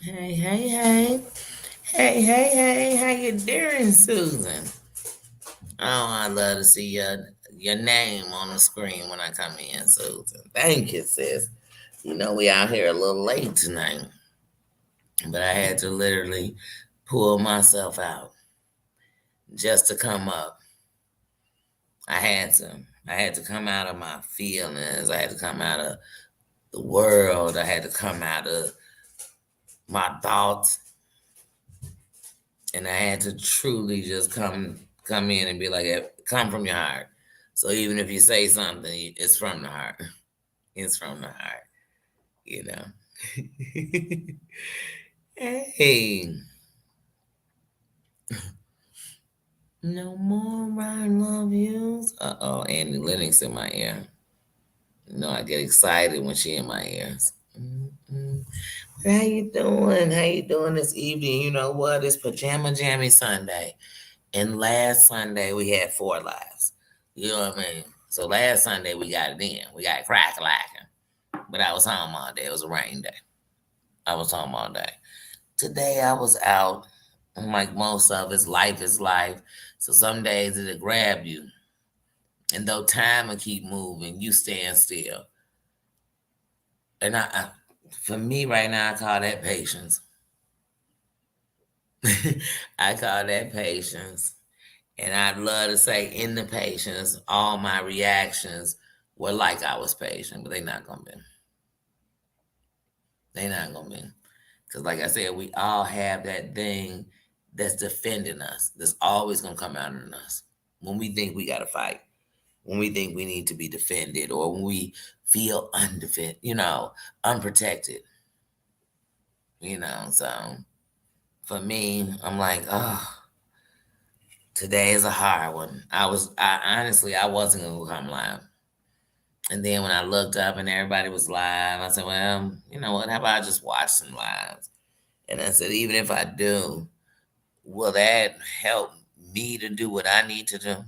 Hey, hey, hey. Hey, hey, hey. How you doing, Susan? Oh, I love to see your name on the screen when I come in, Susan. Thank you, sis. You know we out here a little late tonight, but I had to literally pull myself out just to come up. I had to. I had to come out of my feelings. I had to come out of the world. I had to come out of my thoughts, and I had to truly just come in and be like, come from your heart. So even if you say something, it's from the heart. It's from the heart, you know. Hey, no more Ryan Love Yous. Uh-oh, Annie Lennox in my ear. You know, I get excited when she in my ears. Mm-mm. How you doing? How you doing this evening? You know what? It's Pajama Jammy Sunday. And last Sunday we had 4 lives. You know what I mean? So last Sunday we got it in. We got crack lacking. But I was home all day. It was a rain day. I was home all day. Today I was out. And like most of us, life is life. So some days it'll grab you. And though time will keep moving, you stand still. And for me right now, I call that patience. I call that patience. And I'd love to say in the patience, all my reactions were like I was patient, but they're not gonna be. They're not gonna be. Because like I said, we all have that thing that's defending us. That's always gonna come out in us. When we think we gotta fight, when we think we need to be defended, or when we feel undefended, unprotected. So for me, I'm like, oh, today is a hard one. I honestly, I wasn't gonna come live. And then when I looked up and everybody was live, I said, well, you know what? How about I just watch some lives? And I said, even if I do, will that help me to do what I need to do?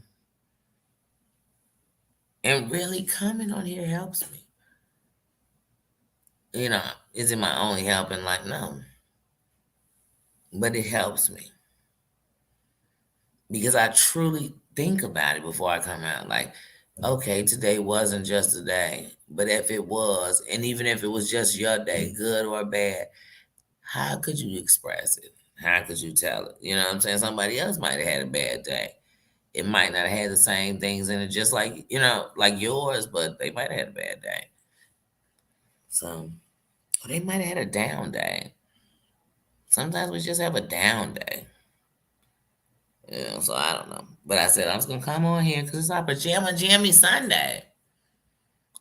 And really coming on here helps me. You know, is it my only help in life? No. But it helps me because I truly think about it before I come out. Like, okay, today wasn't just a day, but if it was, and even if it was just your day, good or bad, how could you express it? How could you tell it? You know what I'm saying? Somebody else might have had a bad day. It might not have had the same things in it, just like, like yours, but they might have had a bad day. So, or they might have had a down day. Sometimes we just have a down day. So I don't know. But I said I was going to come on here because it's our Pajama Jammy Sunday.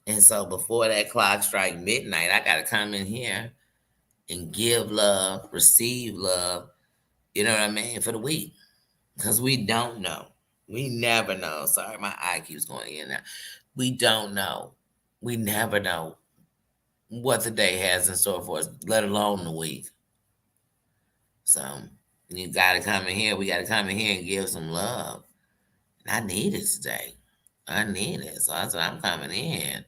And so before that clock strike midnight, I got to come in here and give love, receive love, you know what I mean, for the week. Because we don't know. We never know. Sorry, my eye keeps going in and out. We don't know. We never know what the day has in store for us, let alone the week. So you got to come in here. We got to come in here and give some love. And I need it today. I need it. So I said, I'm coming in.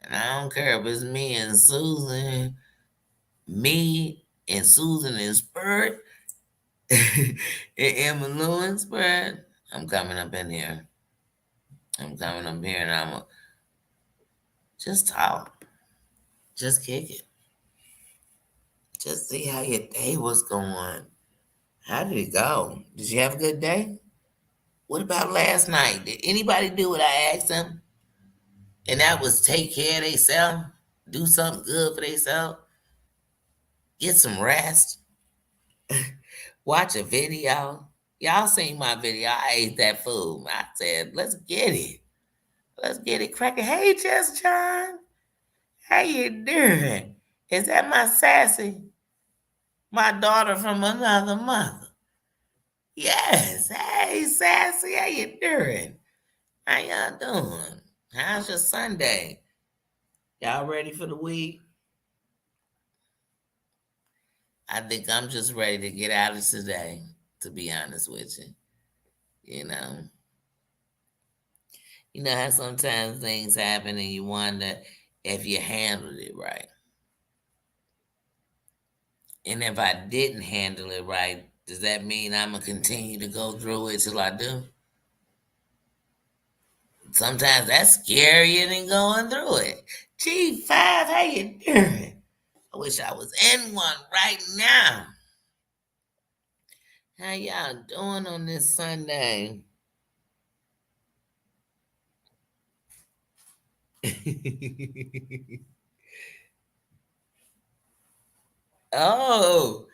And I don't care if it's me and Susan and Spurt, and Emma Lou and Spurt. I'm coming up in here. I'm coming up here and I'm going to just talk. Just kick it. Just see how your day was going. How did it go? Did you have a good day? What about last night? Did anybody do what I asked them? And that was take care of themselves, do something good for themselves, get some rest, watch a video. Y'all seen my video. I ate that food. I said, let's get it. Let's get it cracking. Hey, Just John. How you doing? Is that my sassy? My daughter from another mother. Yes. Hey, sassy. How you doing? How y'all doing? How's your Sunday? Y'all ready for the week? I think I'm just ready to get out of today, to be honest with you. You know. You know how sometimes things happen and you wonder if you handled it right. And if I didn't handle it right, does that mean I'm gonna continue to go through it till I do? Sometimes that's scarier than going through it. G5, how you doing? I wish I was in one right now. How y'all doing on this Sunday? Oh,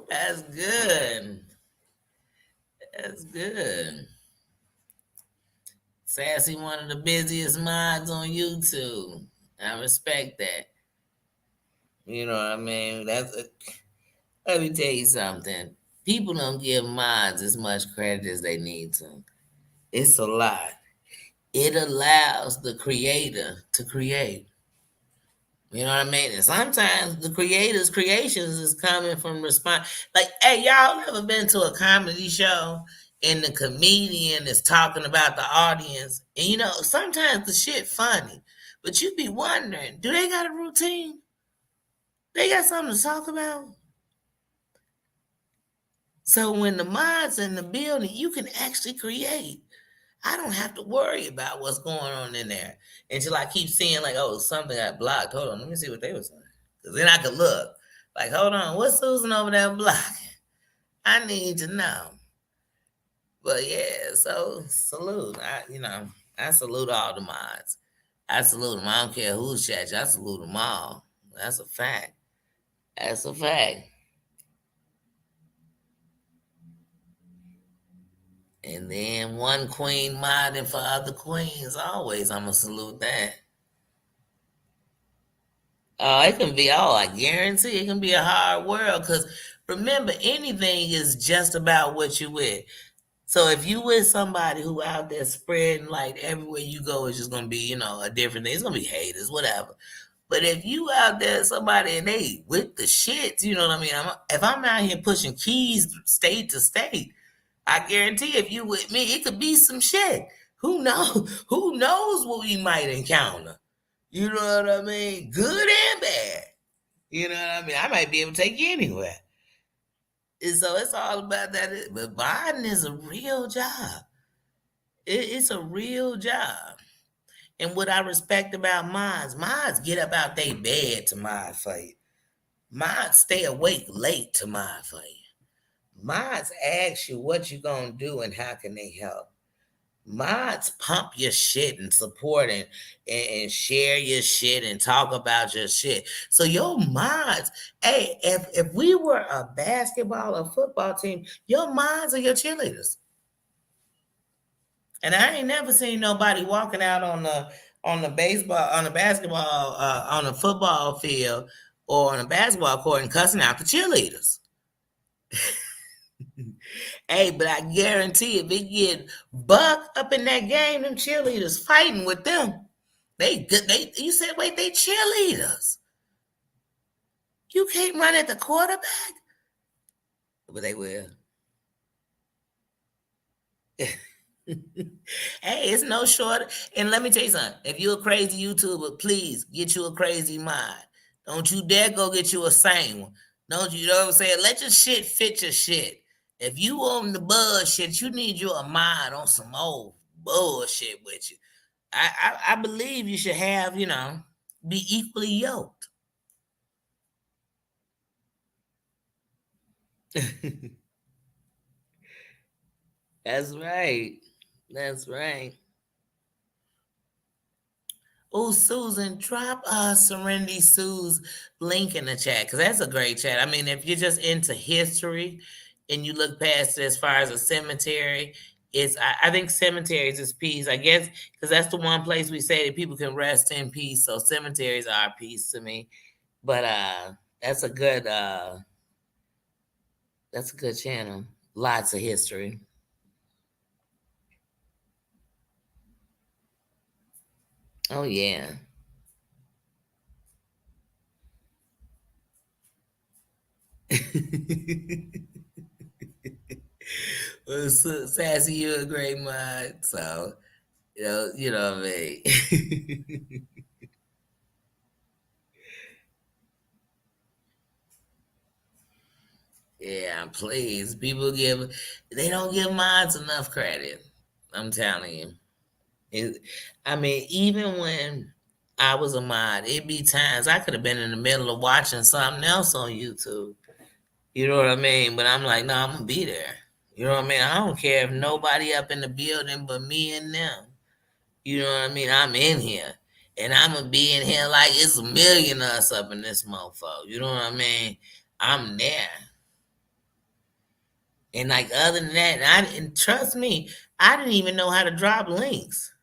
that's good. That's good. Sassy, one of the busiest mods on YouTube. I respect that. You know what I mean? Let me tell you something. People don't give mods as much credit as they need to. It's a lot. It allows the creator to create. You know what I mean? And sometimes the creator's creations is coming from response. Like, hey, y'all ever been to a comedy show and the comedian is talking about the audience? And you know, sometimes the shit funny, but you be wondering, do they got a routine? They got something to talk about? So when the mods in the building, you can actually create. I don't have to worry about what's going on in there until I keep seeing like, oh, something got blocked. Hold on, let me see what they were saying. Because then I could look. Like, hold on, what's Susan over there blocking? I need to know. But yeah, so salute. I salute all the mods. I salute them. I don't care who's chat. I salute them all. That's a fact. That's a fact. And then one queen modding for other queens. Always, I'm gonna salute that. Oh, it can be. Oh, I guarantee it can be a hard world. Cause remember, anything is just about what you with. So if you with somebody who out there spreading like everywhere you go, it's just gonna be a different thing. It's gonna be haters, whatever. But if you out there somebody and they with the shits, you know what I mean. If I'm out here pushing keys state to state, I guarantee if you with me, it could be some shit. Who knows? Who knows what we might encounter? You know what I mean? Good and bad. You know what I mean? I might be able to take you anywhere. And so it's all about that. But Biden is a real job. It's a real job. And what I respect about mods get up out their bed to mod for you. Mods stay awake late to mod for you. Mods ask you what you gonna do and how can they help. Mods pump your shit and support and share your shit and talk about your shit. So your mods, hey, if we were a basketball or football team, your mods are your cheerleaders. And I ain't never seen nobody walking out on the baseball, on the basketball, on the football field or on a basketball court and cussing out the cheerleaders. Hey, but I guarantee if it get buck up in that game, them cheerleaders fighting with them. They good. They you said wait, they cheerleaders. You can't run at the quarterback, but they will. Hey, it's no short. And let me tell you something. If you're a crazy YouTuber, please get you a crazy mind. Don't you dare go get you a sane one. Don't you know what I'm saying? Let your shit fit your shit. If you on the bullshit, you need you a mind on some old bullshit with you. I believe you should have, be equally yoked. That's right. That's right. Oh, Susan, drop Serenity Sue's link in the chat because that's a great chat. I mean, if you're just into history and you look past it as far as a cemetery, I think cemeteries is peace. I guess because that's the one place we say that people can rest in peace. So cemeteries are peace to me. But that's a good that's a good channel. Lots of history. Oh yeah. Well, Sassy, you're a great mod. So you know what I mean. Yeah, please. They don't give mods enough credit. I'm telling you. It, I mean, even when I was a mod, it be times I could have been in the middle of watching something else on YouTube. You know what I mean? But I'm like, no, I'm gonna be there. You know what I mean? I don't care if nobody up in the building but me and them. You know what I mean? I'm in here. And I'm gonna be in here like it's a million of us up in this mofo. You know what I mean? I'm there. And like other than that, and trust me, I didn't even know how to drop links.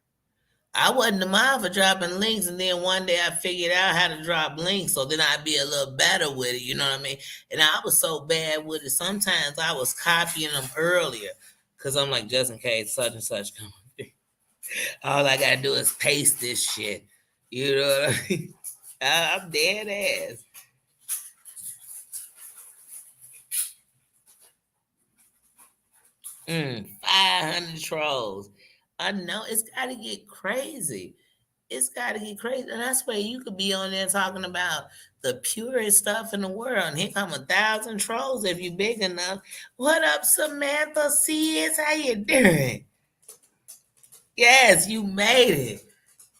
I wasn't the mind for dropping links, and then one day I figured out how to drop links, so then I'd be a little better with it. You know what I mean? And I was so bad with it. Sometimes I was copying them earlier, cause I'm like, just in case such and such come. All I gotta do is paste this shit. You know what I mean? I'm dead ass. 500 trolls. I know it's got to get crazy. It's got to get crazy. And that's where you could be on there talking about the purest stuff in the world. And here come 1,000 trolls if you big enough. What up, Samantha Sears? How you doing? Yes, you made it.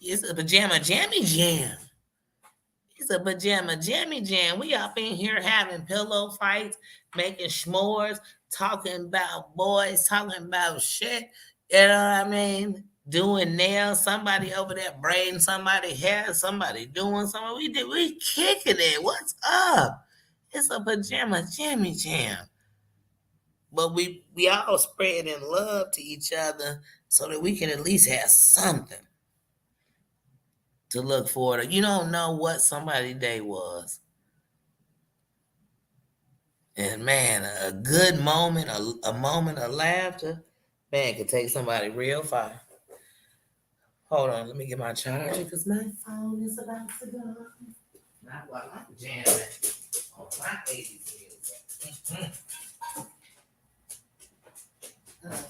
It's a pajama jammy jam. It's a pajama jammy jam. We up in here having pillow fights, making s'mores, talking about boys, talking about shit. You know what I mean? Doing nails, somebody over there braiding somebody hair, somebody doing something. We kicking it. What's up? It's a pajama jammy jam. But we all spreading love to each other so that we can at least have something to look forward to. You don't know what somebody's day was. And man, a good moment, a moment of laughter, man, could take somebody real far. Hold on, let me get my charger because my phone is about to go. Not while I'm jamming on my 80s music.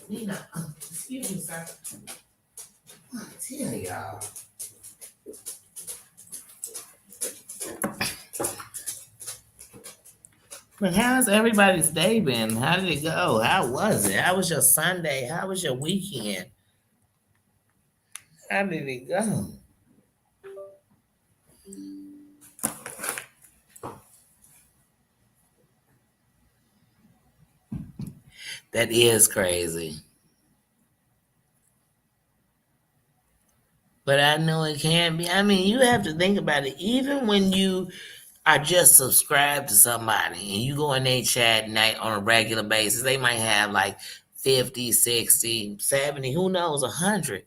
Nina, excuse me, sir. I tell y'all. But how's everybody's day been? How did it go? How was it? How was your Sunday? How was your weekend? How did it go? That is crazy. But I know it can be. I mean, you have to think about it. Even when you are just subscribed to somebody and you go in their chat night on a regular basis, they might have like 50, 60, 70, who knows, 100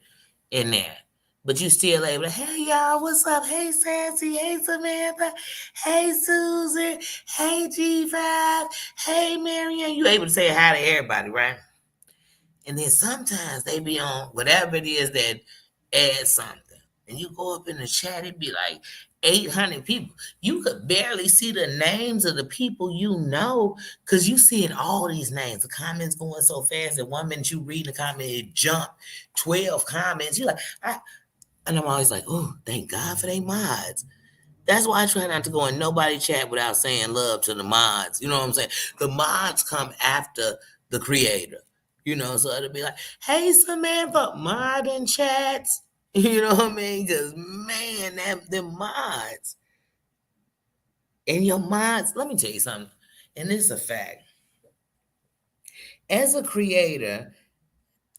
in there. But you still able to, hey y'all, what's up? Hey Sassy, hey Samantha, hey Susan, hey G5, hey Marion. You able to say hi to everybody, right? And then sometimes they be on whatever it is that adds something. And you go up in the chat, it'd be like 800 people. You could barely see the names of the people you know because you seeing all these names. The comments going so fast that 1 minute you read the comment, it jump 12 comments. You're like, and I'm always like, oh, thank God for they mods. That's why I try not to go in nobody chat without saying love to the mods. You know what I'm saying? The mods come after the creator. You know, so it'll be like, hey Samantha, mod in chats. You know what I mean? Because man, the mods and your mods, let me tell you something, and this is a fact. As a creator,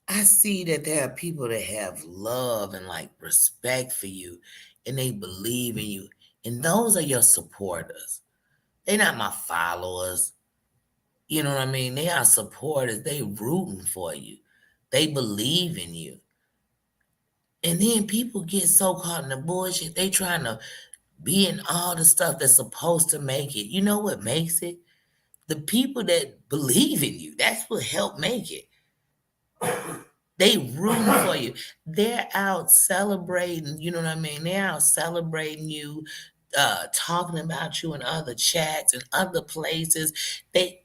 I see that there are people that have love and like respect for you and they believe in you. And those are your supporters. They're not my followers. You know what I mean? They are supporters. They rooting for you. They believe in you. And then people get so caught in the bullshit. They trying to be in all the stuff that's supposed to make it. You know what makes it? The people that believe in you. That's what helped make it. They rooting for you. They're out celebrating, you know what I mean? They're out celebrating you, talking about you in other chats and other places. They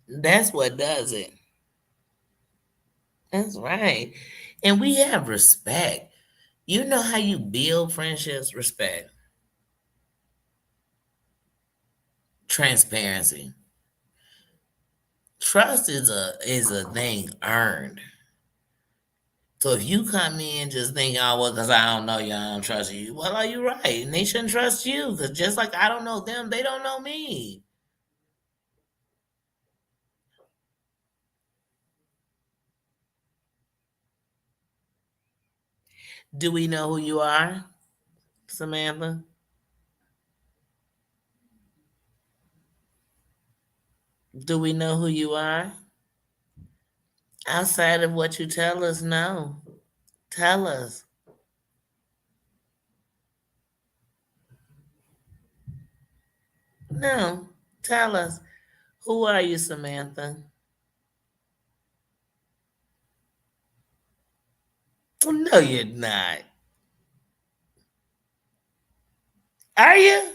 That's what does it. That's right. And we have respect. You know how you build friendships? Respect. Transparency. Trust is a thing earned. So if you come in just thinking, oh well, because I don't know you, I don't trust you. Well, are you right? And they shouldn't trust you because just like I don't know them, they don't know me. Do we know who you are, Samantha? Do we know who you are? Outside of what you tell us, no. Tell us. No. Tell us. Who are you, Samantha? No, you're not. Are you?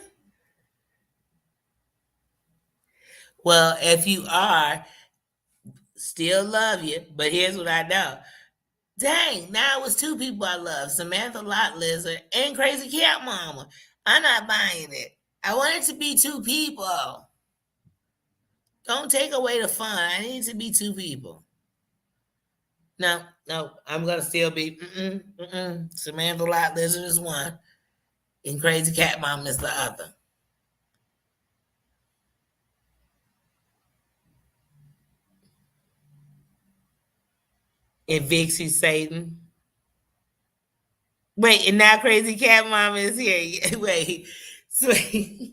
Well, if you are, still love you. But here's what I know. Dang, now it was two people I love, Samantha Lot Lizard and Crazy Cat Mama. I'm not buying it. I want it to be two people. Don't take away the fun. I need it to be two people. No, no, I'm gonna still be Samantha Lot Lizard is one, and Crazy Cat Mama is the other. And Vixie Satan. Wait, and now Crazy Cat Mama is here. Wait, wait.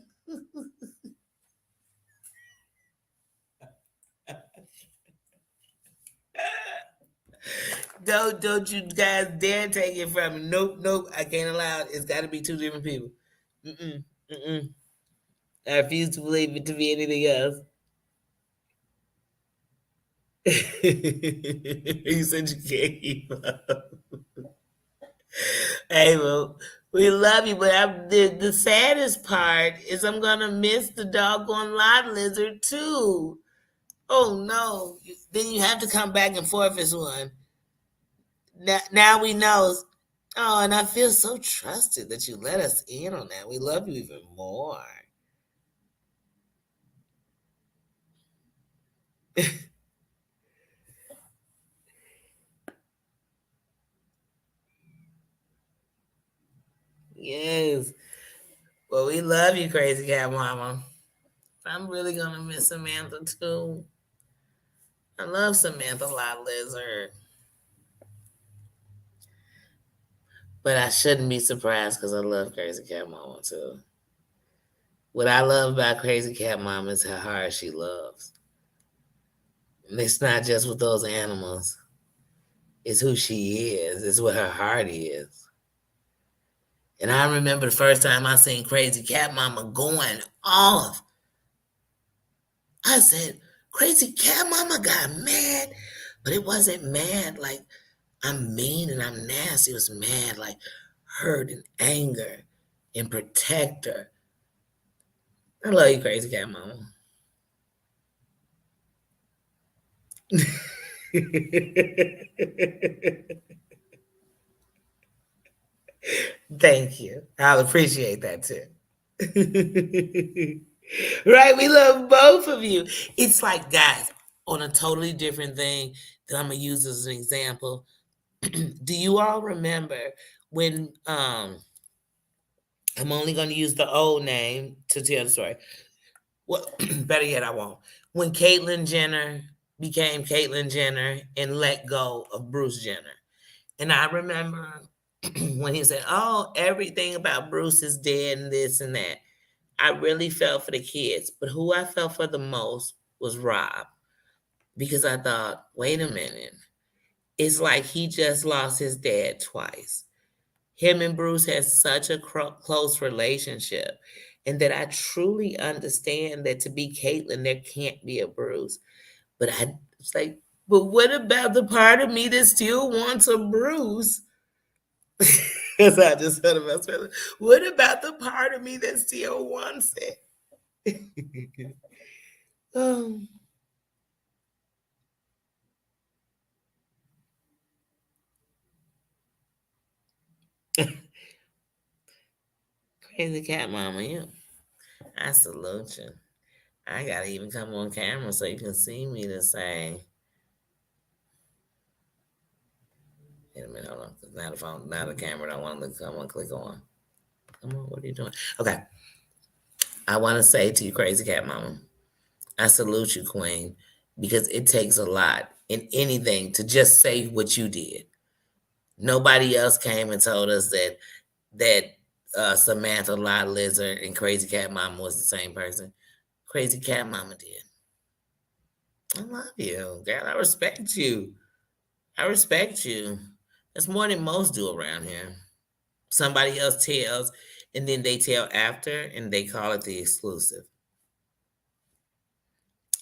Don't you guys dare take it from me. Nope, nope. I can't allow it. It's got to be two different people. Mm-mm, mm-mm. I refuse to believe it to be anything else. You said you can't keep up. Hey, well, we love you, but the saddest part is I'm gonna miss the doggone lot lizard too. Oh no! Then you have to come back and forth as one. Now we know. Oh, and I feel so trusted that you let us in on that. We love you even more. Yes. Well, we love you, Crazy Cat Mama. I'm really gonna miss Samantha too. I love Samantha Lot Lizard. But I shouldn't be surprised because I love Crazy Cat Mama too. What I love about Crazy Cat Mama is how hard she loves. And it's not just with those animals. It's who she is. It's what her heart is. And I remember the first time I seen Crazy Cat Mama going off. I said, Crazy Cat Mama got mad. But it wasn't mad like I'm mean and I'm nasty. It was mad like hurt and anger and protector. I love you, Crazy Cat Mama. Thank you. I'll appreciate that too. Right? We love both of you. It's like, guys, on a totally different thing that I'm going to use as an example. Do you all remember when, I'm only going to use the old name to tell the story. Well, better yet, I won't. When Caitlyn Jenner became Caitlyn Jenner and let go of Bruce Jenner. And I remember when he said, "Oh, everything about Bruce is dead and this and that." I really felt for the kids, but who I felt for the most was Rob because I thought, wait a minute, it's like he just lost his dad twice. Him and Bruce had such a close relationship, and that I truly understand that to be Caitlyn, there can't be a Bruce. But I was like, but what about the part of me that still wants a Bruce? Because I just said about feeling. What about the part of me that still wants it? um, Crazy cat mama, you. I salute you. I gotta even come on camera so you can see me to say. Wait a minute, hold on. 'Cause now the phone, now the camera don't want to come on, click on. Come on, what are you doing? Okay. I want to say to you, crazy cat mama, I salute you, queen, because it takes a lot in anything to just say what you did. Nobody else came and told us that Samantha Lot Lizard and Crazy Cat Mama was the same person. Crazy Cat Mama did. I love you, girl. I respect you. I respect you. That's more than most do around here. Somebody else tells, and then they tell after, and they call it the exclusive.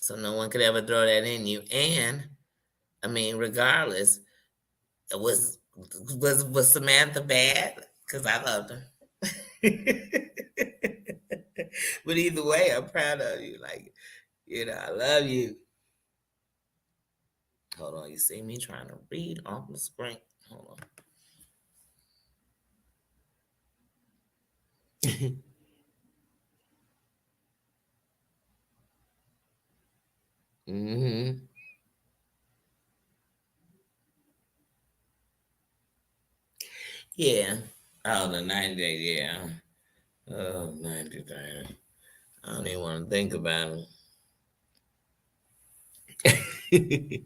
So no one could ever throw that in you. And I mean, regardless, was Samantha bad? Because I loved her. But either way, I'm proud of you. Like, I love you. Hold on, you see me trying to read off the screen. Hold on. hmm Yeah. Oh, the 90 day, yeah. Oh, 90 days. I don't even want to think about it.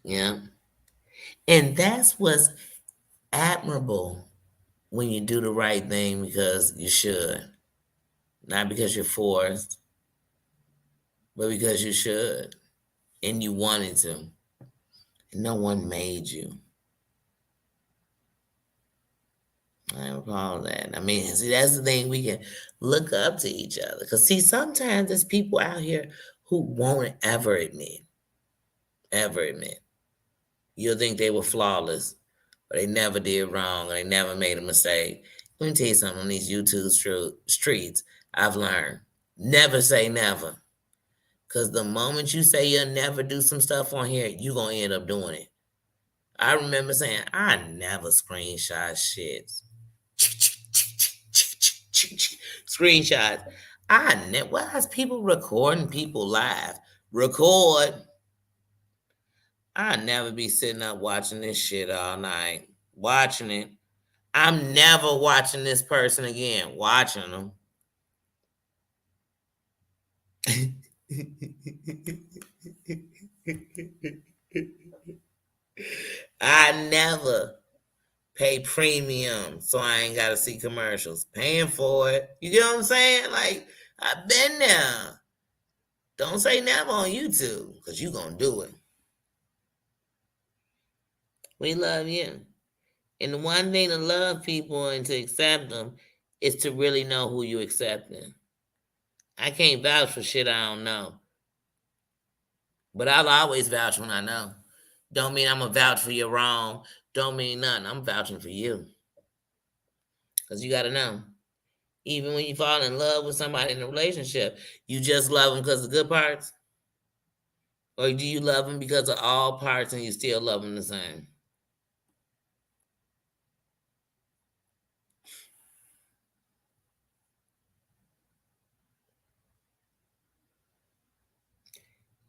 Yeah. And that's what's admirable when you do the right thing because you should, not because you're forced, but because you should and you wanted to. And no one made you. I recall that. I mean, see, that's the thing, we can look up to each other. Because, see, sometimes there's people out here who won't ever admit. You'll think they were flawless, or they never did wrong, or they never made a mistake. Let me tell you something on these YouTube streets, I've learned never say never. Because the moment you say you'll never do some stuff on here, you're going to end up doing it. I remember saying, I never screenshot shit. Screenshots. Why is people recording people live? Record. I never be sitting up watching this shit all night. Watching it. I'm never watching this person again. Watching them. I never pay premium so I ain't gotta see commercials. Paying for it. You get what I'm saying? Like, I've been there. Don't say never on YouTube, because you gonna do it. We love you. And the one thing to love people and to accept them is to really know who you accepting. I can't vouch for shit I don't know. But I'll always vouch when I know. Don't mean I'm gonna vouch for your wrong. Don't mean nothing. I'm vouching for you. Because you gotta know. Even when you fall in love with somebody in a relationship, you just love them because of the good parts? Or do you love them because of all parts and you still love them the same?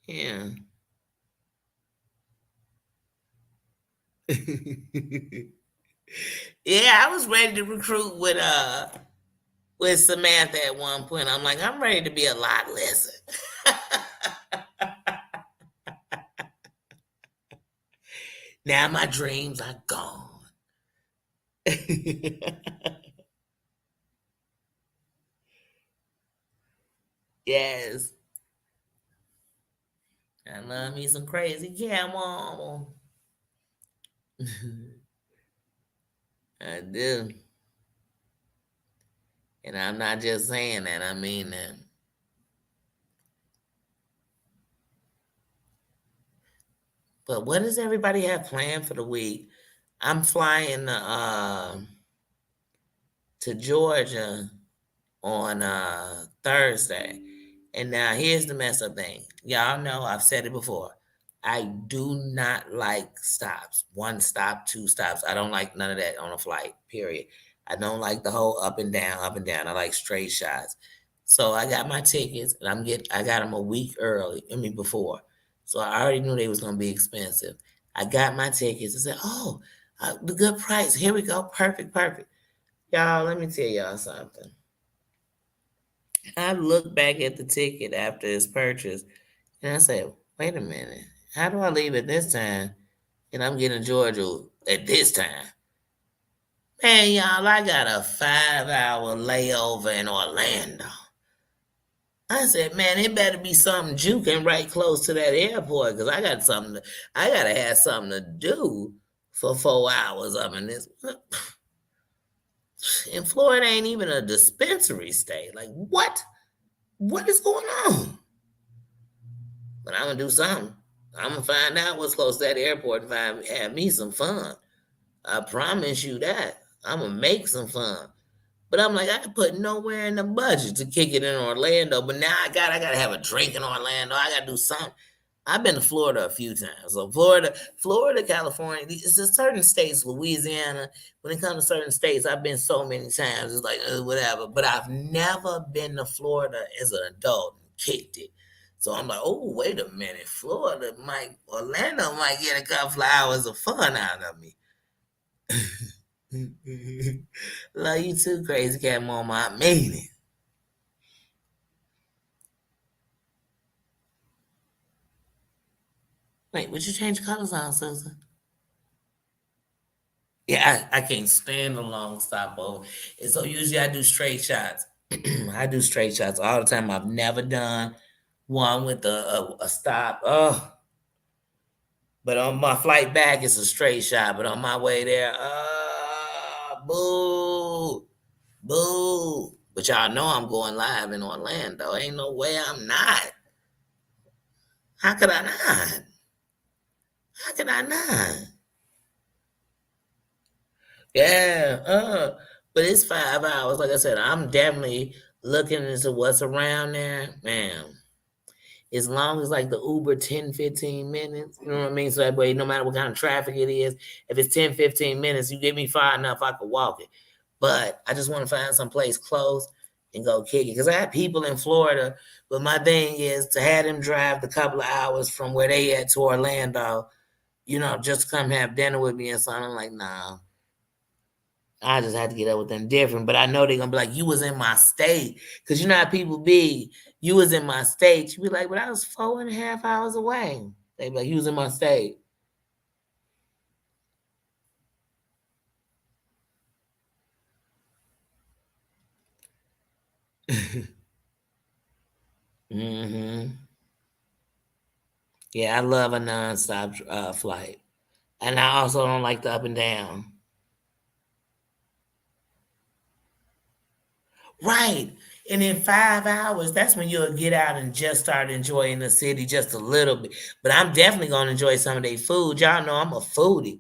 Yeah. Yeah, I was ready to recruit with Samantha at one point. I'm like, I'm ready to be a lot lizard. Now my dreams are gone. Yes. I love me some crazy camel. I do. And I'm not just saying that, I mean that. But what does everybody have planned for the week? I'm flying to Georgia on Thursday. And now here's the mess up thing. Y'all know I've said it before. I do not like stops. One stop, two stops. I don't like none of that on a flight, period. I don't like the whole up and down, up and down. I like straight shots. So I got my tickets and I got them a week early, I mean before. So I already knew they was gonna be expensive. I got my tickets. I said, "Oh, the good price. Here we go. Perfect, perfect." Y'all, let me tell y'all something. I looked back at the ticket after its purchase and I said, "Wait a minute. How do I leave at this time? And I'm getting to Georgia at this time." Man, y'all, I got a 5 hour layover in Orlando. I said, man, it better be something juking right close to that airport because I gotta have something to do for 4 hours up in this. In Florida ain't even a dispensary state. Like, what? What is going on? But I'm gonna do something. I'm gonna find out what's close to that airport and have me some fun. I promise you that. I'm gonna make some fun. But I'm like, I could put nowhere in the budget to kick it in Orlando. But now I gotta have a drink in Orlando. I gotta do something. I've been to Florida a few times. So Florida, California, it's just certain states, Louisiana. When it comes to certain states, I've been so many times. It's like whatever. But I've never been to Florida as an adult and kicked it. So I'm like, oh, wait a minute, Orlando might get a couple of hours of fun out of me. Love you too, crazy cat mama. I mean it. Wait, would you change colors on, Susan? Yeah, I can't stand a long stopover. And so usually I do straight shots. I do straight shots all the time. I've never done one with a stop. Oh, but on my flight back, it's a straight shot. But on my way there, boo, boo. But y'all know I'm going live in Orlando. Ain't no way I'm not. How could I not? How could I not? Yeah, but it's 5 hours. Like I said, I'm definitely looking into what's around there, man. As long as like the Uber 10, 15 minutes, you know what I mean? So that way, no matter what kind of traffic it is, if it's 10, 15 minutes, you get me far enough, I could walk it. But I just want to find some place close and go kick it. Because I have people in Florida, but my thing is to have them drive the couple of hours from where they at to Orlando, just come have dinner with me and something. I'm like, nah. I just had to get up with them different. But I know they're gonna be like, you was in my state. Cause you know how people be, you was in my state. You be like, but I was 4.5 hours away. They be like, you was in my state. hmm Yeah, I love a nonstop flight. And I also don't like the up and down. Right. And in 5 hours, that's when you'll get out and just start enjoying the city just a little bit. But I'm definitely gonna enjoy some of their food. Y'all know I'm a foodie.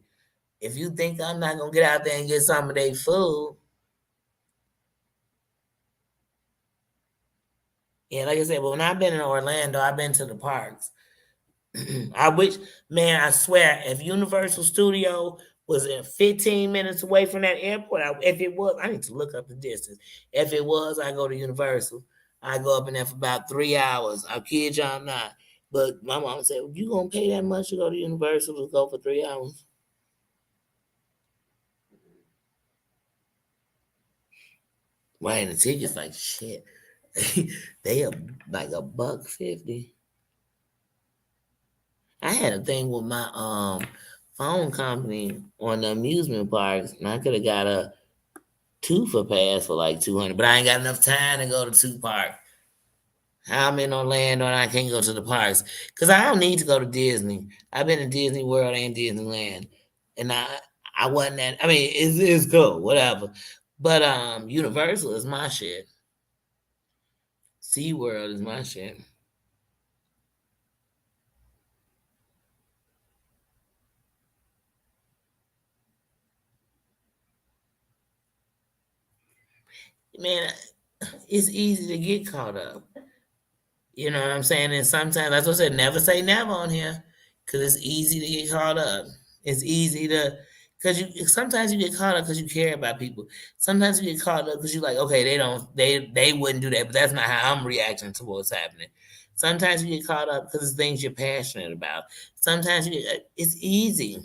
If you think I'm not gonna get out there and get some of their food, yeah, like I said, but when I've been in Orlando, I've been to the parks. I wish, man, I swear, if Universal Studio was in 15 minutes away from that airport, if it was, I need to look up the distance. If it was, I go to Universal. I go up in there for about 3 hours. I kid y'all not. But my mom said, "You gonna pay that much to go to Universal to go for 3 hours?" Right, and the tickets like shit. They are like $1.50. I had a thing with my phone company on the amusement parks, and I could have got a two for pass for like 200, but I ain't got enough time to go to two parks. I'm in Orlando and I can't go to the parks because I don't need to go to Disney. I've been to Disney World and Disneyland, and I wasn't that. I mean, it's cool, whatever. But Universal is my shit. SeaWorld is my shit. Man, it's easy to get caught up. You know what I'm saying? And sometimes, that's what I said, never say never on here. because it's easy to get caught up. It's easy to because you sometimes you get caught up because you care about people. Sometimes you get caught up because you're like, okay, they wouldn't do that, but that's not how I'm reacting to what's happening. Sometimes you get caught up because it's things you're passionate about. Sometimes it's easy.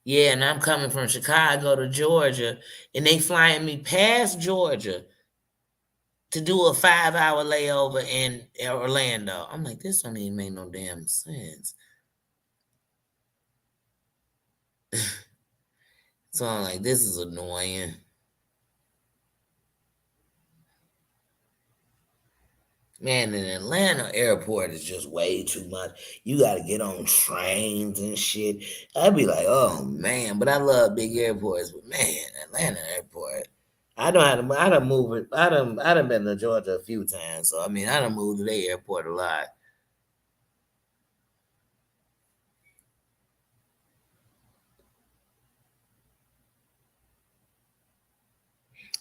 Yeah, and I'm coming from Chicago to Georgia, and they flying me past Georgia to do a 5 hour layover in Orlando. I'm like, this don't even make no damn sense. So I'm like, this is annoying. Man, in Atlanta airport is just way too much. You gotta get on trains and shit. I'd be like, oh man, but I love big airports. But man, Atlanta airport. I know how to. I done move it. I done been to Georgia a few times, so I mean, I done moved to the airport a lot.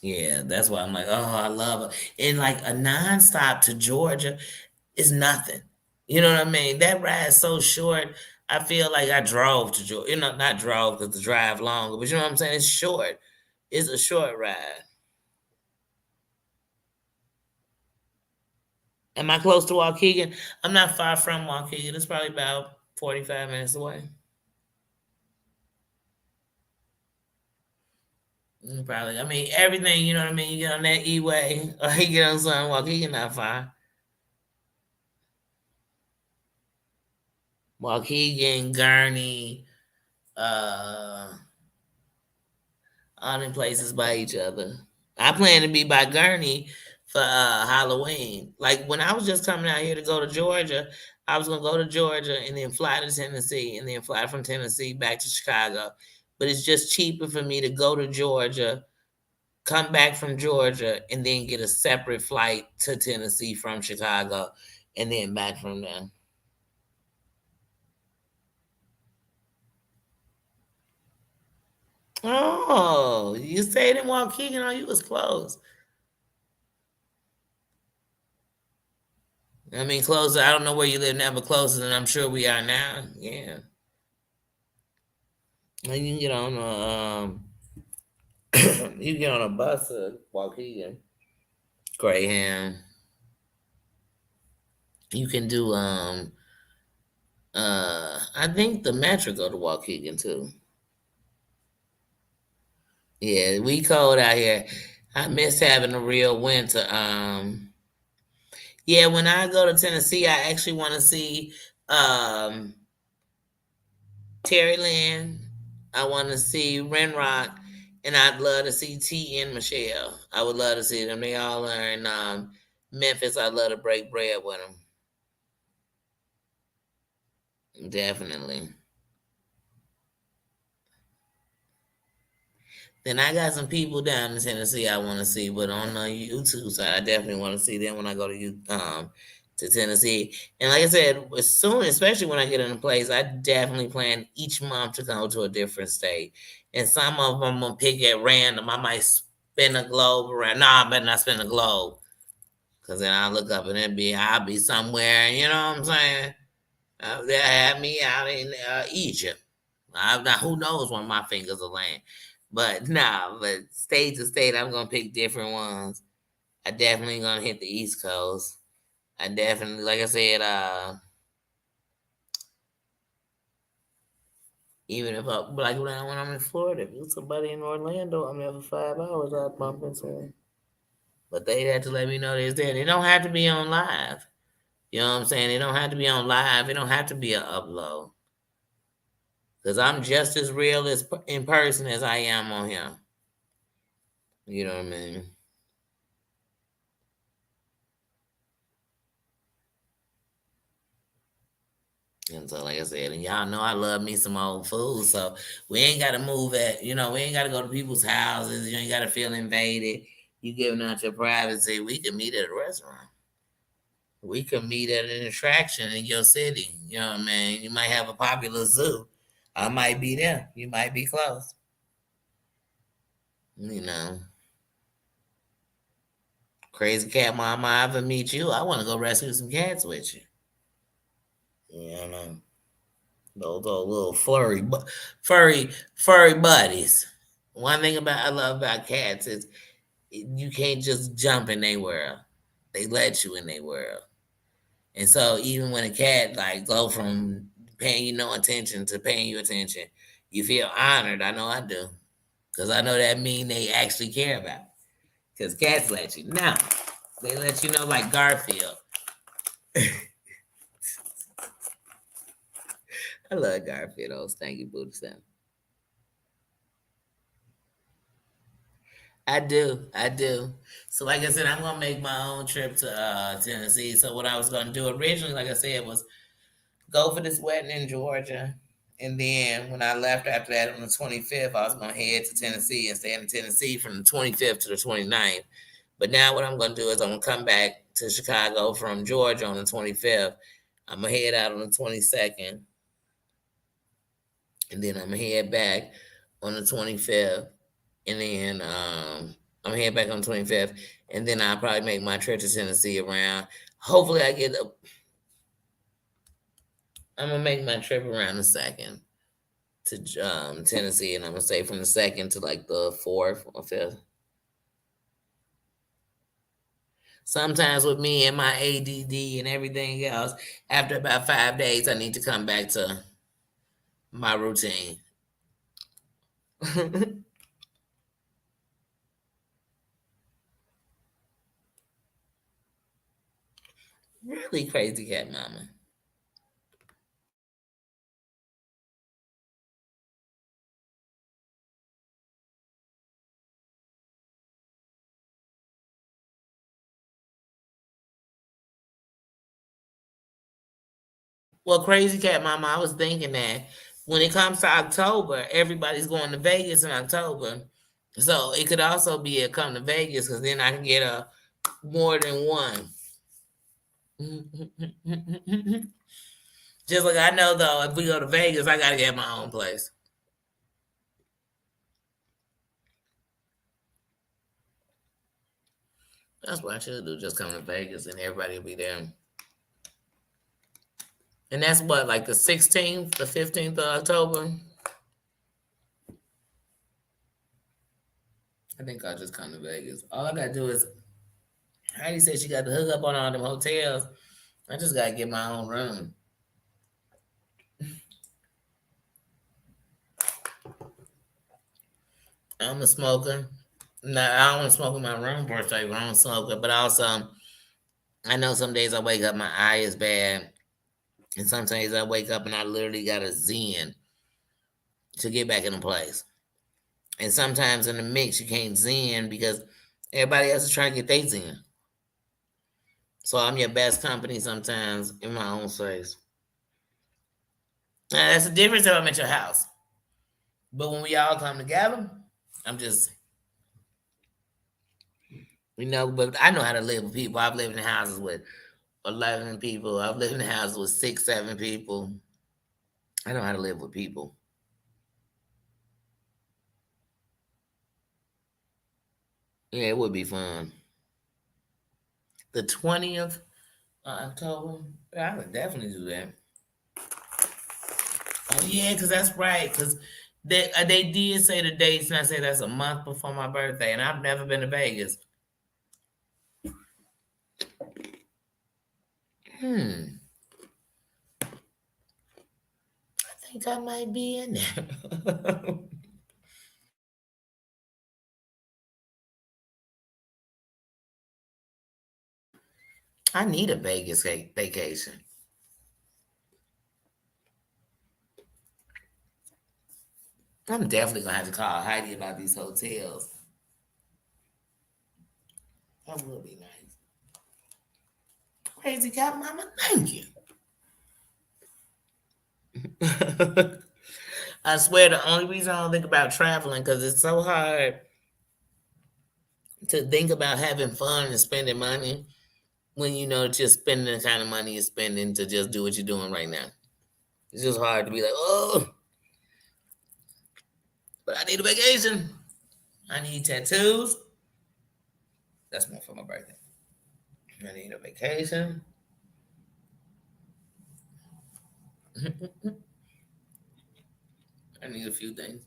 Yeah, that's why I'm like, oh, I love it. And like a nonstop to Georgia is nothing. You know what I mean? That ride's so short. I feel like I drove to Georgia. Not drove because the drive longer, but you know what I'm saying? It's short. It's a short ride. Am I close to Waukegan? I'm not far from Waukegan. It's probably about 45 minutes away. Probably. I mean, everything, you know what I mean? You get on that E-way or you get on something, Waukegan not far. Waukegan, Gurney, uh, all them places by each other. I plan to be by Gurney for Halloween. Like when I was just coming out here to go to Georgia, I was gonna go to Georgia and then fly to Tennessee and then fly from Tennessee back to Chicago. But it's just cheaper for me to go to Georgia, come back from Georgia, and then get a separate flight to Tennessee from Chicago, and then back from there. Oh, you stayed in Waukegan? Oh, you was close. I mean, closer. I don't know where you live now, but closer than I'm sure we are now. Yeah, and you can get on a you can get on a bus to Waukegan, Greyhound. You can do I think the Metro go to Waukegan too. Yeah, we cold out here. I miss having a real winter. Yeah, when I go to Tennessee, I actually want to see um Terry Lynn. I want to see Renrock, and I'd love to see T and Michelle. I would love to see them. They all are in Memphis. I'd love to break bread with them. Definitely. Then I got some people down in Tennessee I want to see, but on the YouTube side, I definitely want to see them when I go to Tennessee. And like I said, as soon, especially when I get in a place, I definitely plan each month to go to a different state. And some of them I'm gonna pick at random. I might spin a globe around. No, I better not spin a globe, cause then I look up and I'll be somewhere. You know what I'm saying? They'll have me out in Egypt. Now, who knows where my fingers will land? But nah, but state to state, I'm gonna pick different ones. I definitely gonna hit the East Coast. I definitely, like I said, even if I like when I'm in Florida, if it's somebody in Orlando, I'm there for 5 hours. I'd bump into them, but they had to let me know they're there. They don't have to be on live. You know what I'm saying? They don't have to be on live. It don't have to be an upload. Cause I'm just as real as in person as I am on here. You know what I mean? And so, like I said, and y'all know I love me some old food. So we ain't gotta move we ain't gotta go to people's houses. You ain't gotta feel invaded. You giving out your privacy. We can meet at a restaurant. We can meet at an attraction in your city. You know what I mean? You might have a popular zoo. I might be there. You might be close. You know. Crazy cat mama, I ever meet you, I want to go rescue some cats with you. You know, those little furry buddies. One thing about I love about cats is you can't just jump in their world. They let you in their world. And so even when a cat like go from paying you no attention to paying you attention, you feel honored. I know I do. Because I know that mean they actually care about it. Because cats let you know. They let you know like Garfield. I love Garfield, old stanky booty stuff. I do. I do. So like I said, I'm gonna make my own trip to Tennessee. So what I was gonna do originally, like I said, was go for this wedding in Georgia. And then when I left after that on the 25th, I was going to head to Tennessee and stay in Tennessee from the 25th to the 29th. But now what I'm going to do is I'm going to come back to Chicago from Georgia on the 25th. I'm going to head out on the 22nd. And then I'm going to head back on the 25th. And then I'm going to head back on the 25th. And then I'll probably make my trip to Tennessee around. Hopefully I get a, I'm going to make my trip around the 2nd to Tennessee, and I'm gonna stay from the 2nd to like the 4th or 5th. Sometimes with me and my ADD and everything else, after about 5 days, I need to come back to my routine. Really crazy cat mama. Well, crazy cat mama, I was thinking that when it comes to October, everybody's going to Vegas in October. So it could also be a come to Vegas because then I can get a more than one. Just like I know though, if we go to Vegas, I gotta get my own place. That's what I should do. Just come to Vegas and everybody will be there. And that's what, like the 16th, the 15th of October. I think I'll just come to Vegas. All I gotta do is, Heidi said she got to hook up on all them hotels. I just gotta get my own room. I'm a smoker. No, I don't want to smoke in my room per se, but I don't smoke it. But also, I know some days I wake up, my eye is bad. And sometimes I wake up and I literally got a zen to get back into place. And sometimes in the mix, you can't zen because everybody else is trying to get their zen. So I'm your best company sometimes in my own space. Now, that's the difference if I'm at your house. But when we all come together, I'm just, but I know how to live with people. I've lived in houses with 11 people. I've lived in houses with 6, 7 people. I know how to live with people. Yeah, it would be fun. The 20th of October, yeah, I would definitely do that. Oh, yeah, because that's right. Because they did say the dates, and I said that's a month before my birthday, and I've never been to Vegas. Hmm. I think I might be in there. I need a Vegas vacation. I'm definitely gonna have to call Heidi about these hotels. That would be nice. Crazy cat mama, thank you. I swear the only reason I don't think about traveling because it's so hard to think about having fun and spending money when you know that you're spending the kind of money you're spending to just do what you're doing right now. It's just hard to be like, oh, but I need a vacation. I need tattoos. That's more for my birthday. I need a vacation. I need a few things.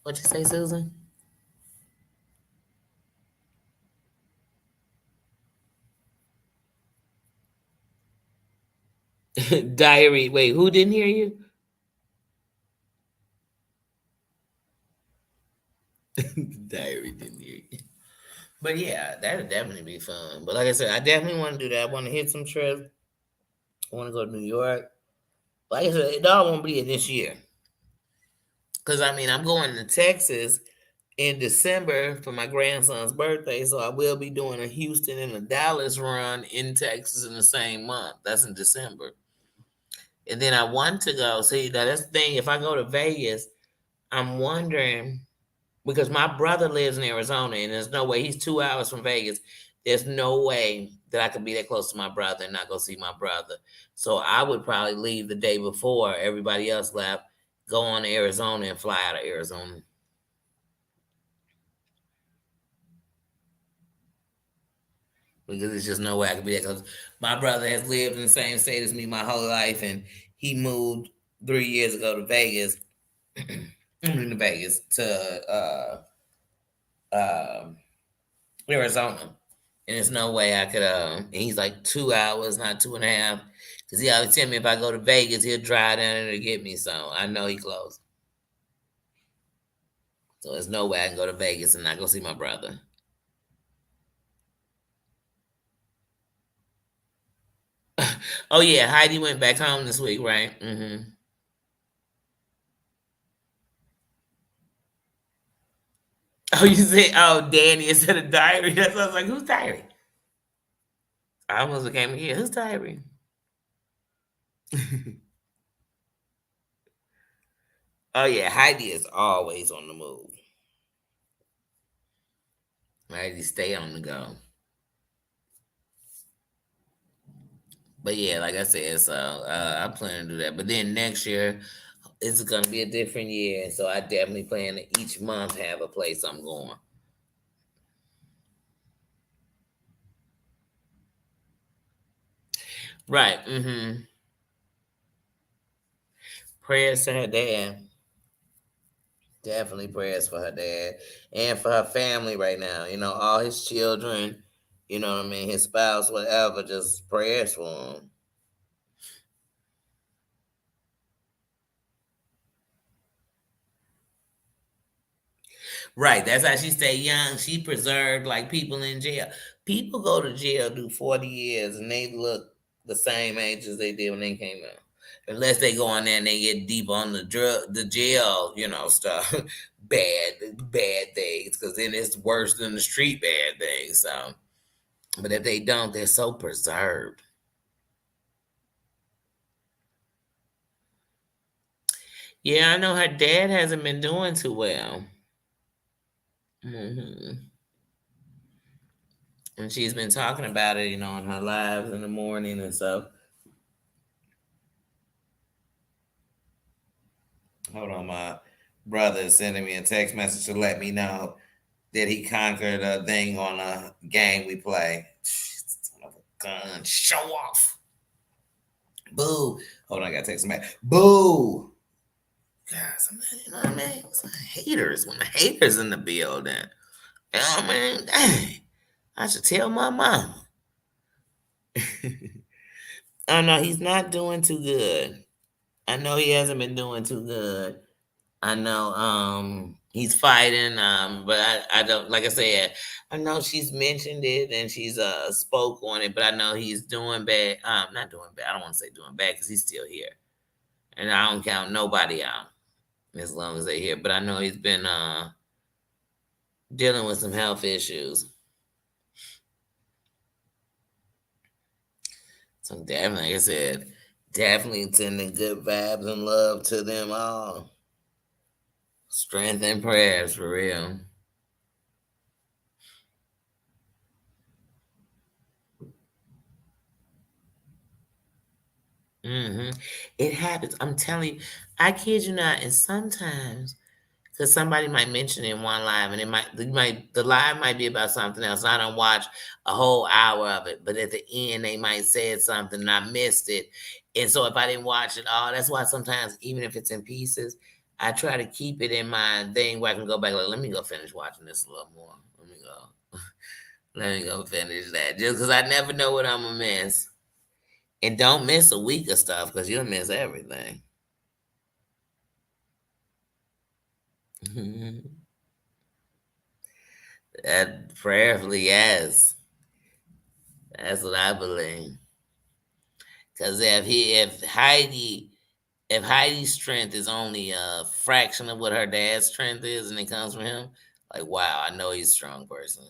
What you say, Susan? Diary. Wait, who didn't hear you? Diary didn't hear you. But yeah, that'd definitely be fun. But like I said, I definitely want to do that. I want to hit some trips. I want to go to New York. Like I said, it all won't be this year. Because I mean, I'm going to Texas in December for my grandson's birthday, so I will be doing a Houston and a Dallas run in Texas in the same month. That's in December. And then I want to go. See, that's the thing. If I go to Vegas, I'm wondering because my brother lives in Arizona, and there's no way he's 2 hours from Vegas. There's no way that I could be that close to my brother and not go see my brother. So I would probably leave the day before everybody else left, go on to Arizona and fly out of Arizona. Because there's just no way I could be there. Because my brother has lived in the same state as me my whole life, and he moved 3 years ago to Vegas. To Vegas uh, Arizona, and there's no way I could. And he's like 2 hours, not two and a half, because he always tell me if I go to Vegas, he'll drive down there to get me. So I know he close. So there's no way I can go to Vegas and not go see my brother. Oh yeah, Heidi went back home this week, right? Oh, you say, oh, Danny instead of Diary. That's why I was like, who's Diary? I almost became here. Who's Diary? Oh yeah, Heidi is always on the move. Heidi stay on the go. But yeah, like I said, so I plan to do that. But then next year, it's gonna be a different year, so I definitely plan to each month have a place I'm going. Right. Prayers to her dad. Definitely prayers for her dad and for her family right now. You know, all his children. You know what I mean? His spouse, whatever. Just prayers for him. Right. That's how she stay young. She preserved like people in jail. People go to jail, do 40 years, and they look the same age as they did when they came out. Unless they go in there and they get deep on the jail, stuff, bad things, because then it's worse than the street bad things. So, but if they don't, they're so preserved. Yeah, I know her dad hasn't been doing too well. hmm And she's been talking about it, on her lives in the morning and stuff. Hold on, my brother is sending me a text message to let me know that he conquered a thing on a game we play. Son of a gun, show off. Boo. Hold on, I gotta text him back. Boo. Guys, you know what I mean? Some haters. When the haters in the building. You know what I mean? Dang. I should tell my mama. Oh no, he's not doing too good. I know he hasn't been doing too good. I know he's fighting, but I don't, like I said, I know she's mentioned it and she's spoke on it, but I know he's doing bad. Not doing bad. I don't want to say doing bad because he's still here. And I don't count nobody out as long as they're here. But I know he's been dealing with some health issues. So definitely, like I said, definitely sending good vibes and love to them all. Strength and prayers for real. Hmm. It happens. I'm telling you, I kid you not. And sometimes, because somebody might mention it in one live, and the live might be about something else. I don't watch a whole hour of it, but at the end they might say something and I missed it. And so if I didn't watch it all, that's why sometimes even if it's in pieces, I try to keep it in my thing where I can go back. Like, let me go finish watching this a little more. Let me go. Let me go finish that, just because I never know what I'm gonna miss. And don't miss a week of stuff because you'll miss everything. That prayerfully, yes. That's what I believe. Because if Heidi's strength is only a fraction of what her dad's strength is, and it comes from him, like wow, I know he's a strong person.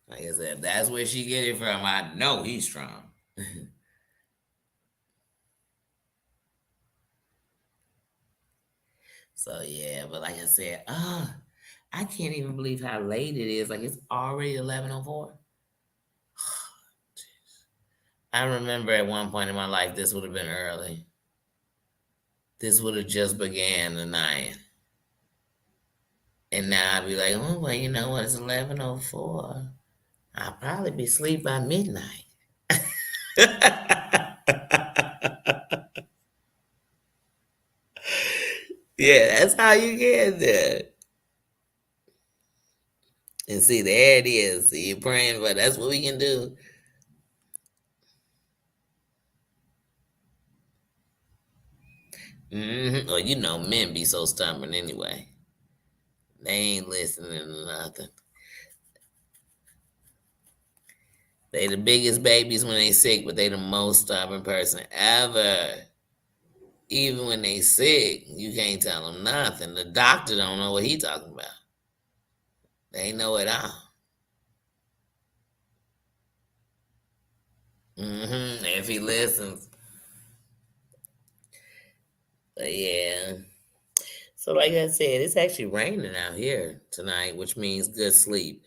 Like I said, if that's where she get it from, I know he's strong. So yeah, but like I said, I can't even believe how late it is. Like it's already 11:04. I remember at one point in my life this would have been early. This would have just began the night. And now I'd be like, oh well, you know what? It's 11:04. I'll probably be asleep by midnight. Yeah, that's how you get there. And see, there it is. See, you're praying, but that's what we can do. Or you know, men be so stubborn anyway. They ain't listening to nothing. They the biggest babies when they sick, but they the most stubborn person ever. Even when they sick, you can't tell them nothing. The doctor don't know what he talking about. They know it all. If he listens. But yeah. So like I said, it's actually raining out here tonight, which means good sleep.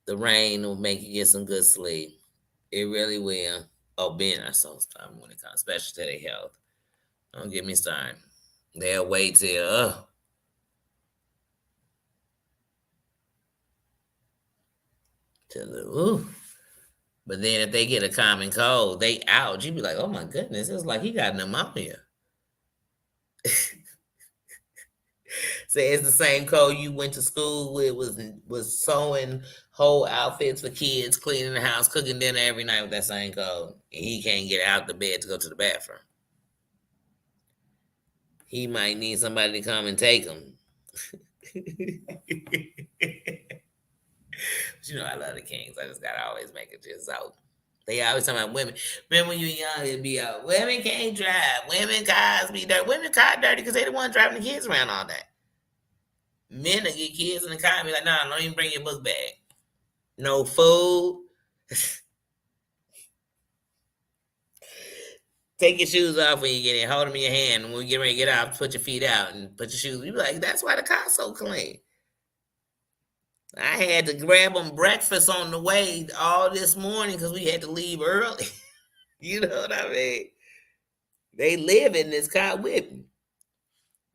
The rain will make you get some good sleep. It really will. Oh, men are so stubborn when it comes, especially to their health. Don't get me started. They'll wait till till the ooh. But then if they get a common cold, they out. You be like, oh my goodness, it's like he got pneumonia. Say it's the same cold you went to school with, was sewing whole outfits for kids, cleaning the house, cooking dinner every night with that same cold. And he can't get out the bed to go to the bathroom. He might need somebody to come and take him. You know I love the Kings. I just gotta always make it just so. They always talking about women. Remember when you were young, it'd be women can't drive. Women cars be dirty. Women car dirty because they the one driving the kids around all day. Men will get kids in the car and be like, nah, don't even bring your book bag. No food. Take your shoes off when you get in. Hold them in your hand. And when you get ready to get out, put your feet out and put your shoes. You be like, that's why the car's so clean. I had to grab them breakfast on the way all this morning because we had to leave early. You know what I mean? They live in this car with me.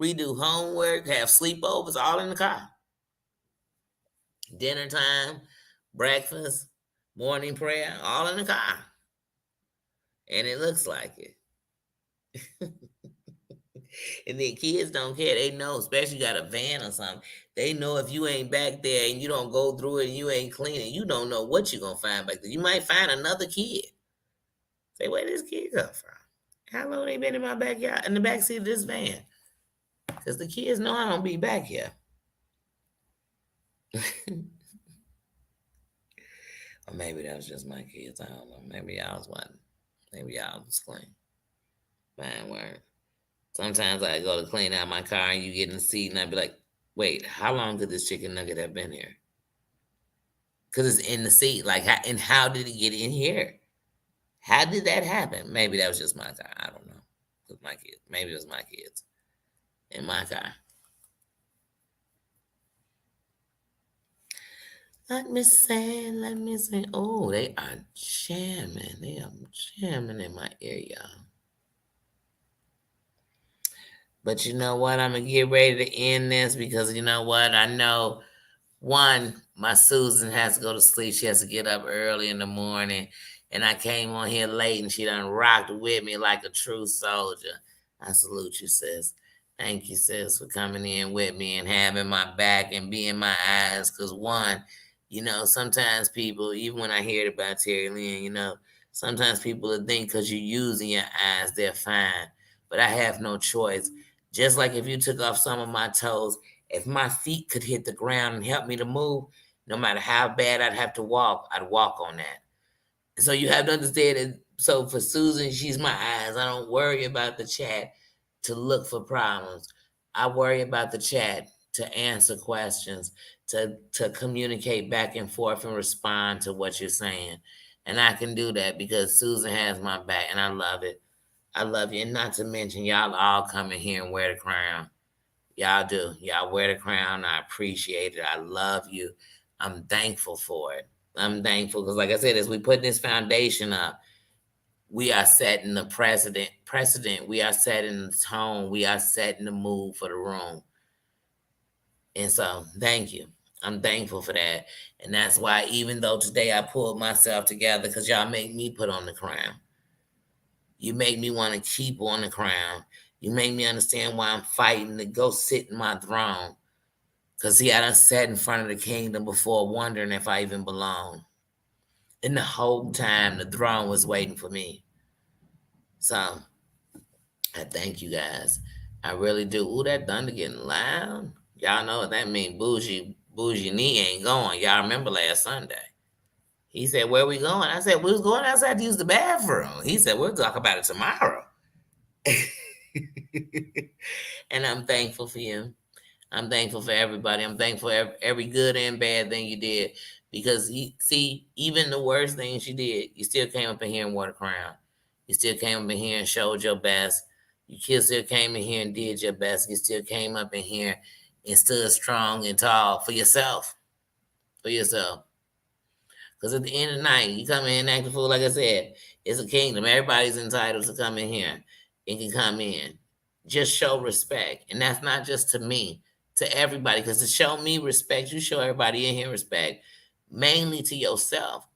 We do homework, have sleepovers, all in the car. Dinner time, breakfast, morning prayer, all in the car. And it looks like it. And then kids don't care. They know, especially you got a van or something. They know if you ain't back there and you don't go through it and you ain't cleaning, you don't know what you're gonna find back there. You might find another kid. Say, where did this kid come from? How long they been in my backyard in the backseat of this van? Because the kids know I don't be back here. Or maybe that was just my kids. I don't know. Maybe y'all was one. Maybe y'all was clean. Fine word. Sometimes I go to clean out my car and you get in the seat and I be like, wait, how long could this chicken nugget have been here? Because it's in the seat. Like, and how did it get in here? How did that happen? Maybe that was just my car. I don't know. It was my kids. Maybe it was my kids in my car. Let me say, let me say. Oh, they are jamming. They are jamming in my ear, y'all. But you know what? I'm going to get ready to end this because you know what? I know one, my Susan has to go to sleep. She has to get up early in the morning. And I came on here late and she done rocked with me like a true soldier. I salute you, sis. Thank you, sis, for coming in with me and having my back and being my eyes. Because, one, sometimes people, even when I hear it about Terry Lynn, sometimes people will think because you're using your eyes, they're fine. But I have no choice. Just like if you took off some of my toes, if my feet could hit the ground and help me to move, no matter how bad I'd have to walk, I'd walk on that. So you have to understand that. So for Susan, she's my eyes. I don't worry about the chat to look for problems. I worry about the chat to answer questions, to communicate back and forth and respond to what you're saying. And I can do that because Susan has my back and I love it. I love you. And not to mention, y'all all come in here and wear the crown. Y'all do. Y'all wear the crown. I appreciate it. I love you. I'm thankful for it. I'm thankful because, like I said, as we put this foundation up, we are setting the precedent. We are setting the tone. We are setting the mood for the room. And so, thank you. I'm thankful for that. And that's why, even though today I pulled myself together, because y'all make me put on the crown. You make me want to keep on the crown. You make me understand why I'm fighting to go sit in my throne. Because see, I done sat in front of the kingdom before wondering if I even belong. And the whole time, the throne was waiting for me. So, I thank you guys. I really do. Ooh, that thunder getting loud. Y'all know what that mean. Bougie knee ain't going. Y'all remember last Sunday. He said, where we going? I said, we was going outside to use the bathroom. He said, we'll talk about it tomorrow. And I'm thankful for you. I'm thankful for everybody. I'm thankful for every good and bad thing you did. Because, even the worst things you did, you still came up in here and wore the crown. You still came up in here and showed your best. You still came in here and did your best. You still came up in here and stood strong and tall for yourself. For yourself. Because at the end of the night, you come in and act a fool, like I said, it's a kingdom. Everybody's entitled to come in here and can come in. Just show respect. And that's not just to me, to everybody. Because to show me respect, you show everybody in here respect, mainly to yourself.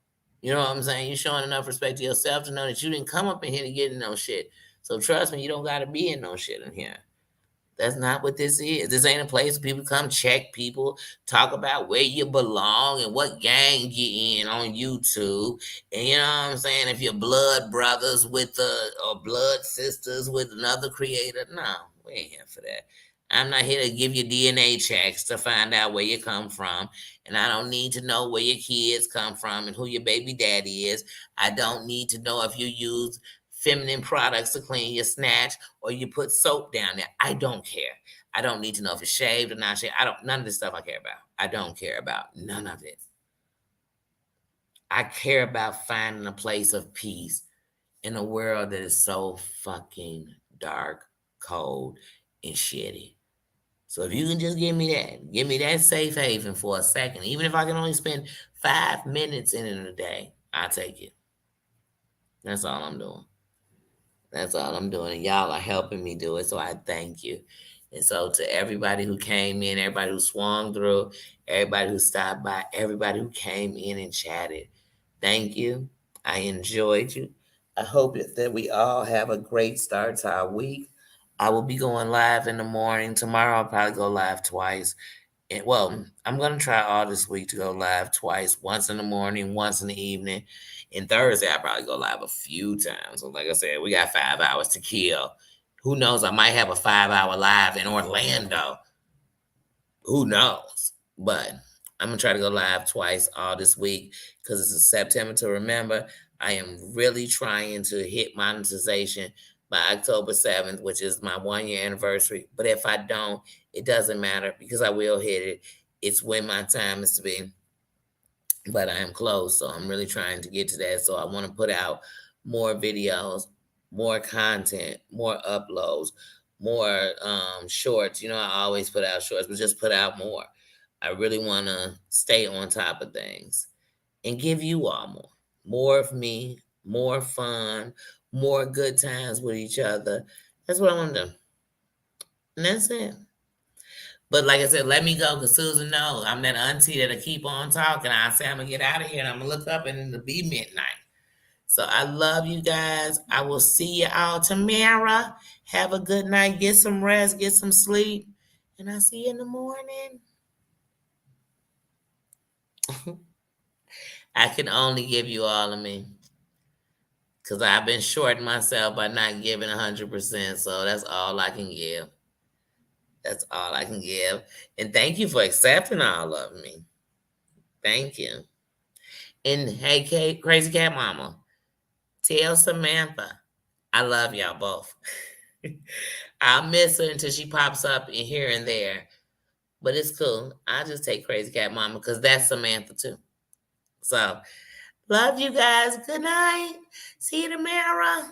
You know what I'm saying? You're showing enough respect to yourself to know that you didn't come up in here to get in no shit. So trust me, you don't got to be in no shit in here. That's not what this is. This ain't a place where people come check people, talk about where you belong and what gang you in on YouTube. And you know what I'm saying? If you're blood brothers with or blood sisters with another creator. No, we ain't here for that. I'm not here to give you DNA checks to find out where you come from. And I don't need to know where your kids come from and who your baby daddy is. I don't need to know if you use feminine products to clean your snatch or you put soap down there. I don't care. I don't need to know if it's shaved or not shaved. None of this stuff I care about. I don't care about none of it. I care about finding a place of peace in a world that is so fucking dark, cold, and shitty. So if you can just give me that safe haven for a second, even if I can only spend 5 minutes in it a day, I'll take it. That's all I'm doing. That's all I'm doing. And y'all are helping me do it. So I thank you. And so to everybody who came in, everybody who swung through, everybody who stopped by, everybody who came in and chatted, thank you. I enjoyed you. I hope that we all have a great start to our week. I will be going live in the morning. Tomorrow I'll probably go live twice. And well, I'm gonna try all this week to go live twice, once in the morning, once in the evening. And Thursday I'll probably go live a few times. So like I said, we got 5 hours to kill. Who knows? I might have a 5 hour live in Orlando. Who knows? But I'm gonna try to go live twice all this week because it's a September to remember. I am really trying to hit monetization by October 7th, which is my 1 year anniversary. But if I don't, it doesn't matter because I will hit it. It's when my time is to be. But I am close, so I'm really trying to get to that. So I want to put out more videos, more content, more uploads, more shorts. I always put out shorts, but just put out more. I really want to stay on top of things and give you all more. More of me, more fun, more good times with each other. That's what I want to do. And that's it. But like I said, let me go because Susan knows I'm that auntie that'll keep on talking. I say I'm going to get out of here and I'm going to look up and it'll be midnight. So I love you guys. I will see you all tomorrow. Have a good night. Get some rest. Get some sleep. And I'll see you in the morning. I can only give you all of me. Because I've been shorting myself by not giving 100%. So that's all I can give. That's all I can give. And thank you for accepting all of me. Thank you. And hey, Kate, Crazy Cat Mama, tell Samantha I love y'all both. I'll miss her until she pops up in here and there. But it's cool. I'll just take Crazy Cat Mama because that's Samantha too. So, love you guys. Good night. See you tomorrow.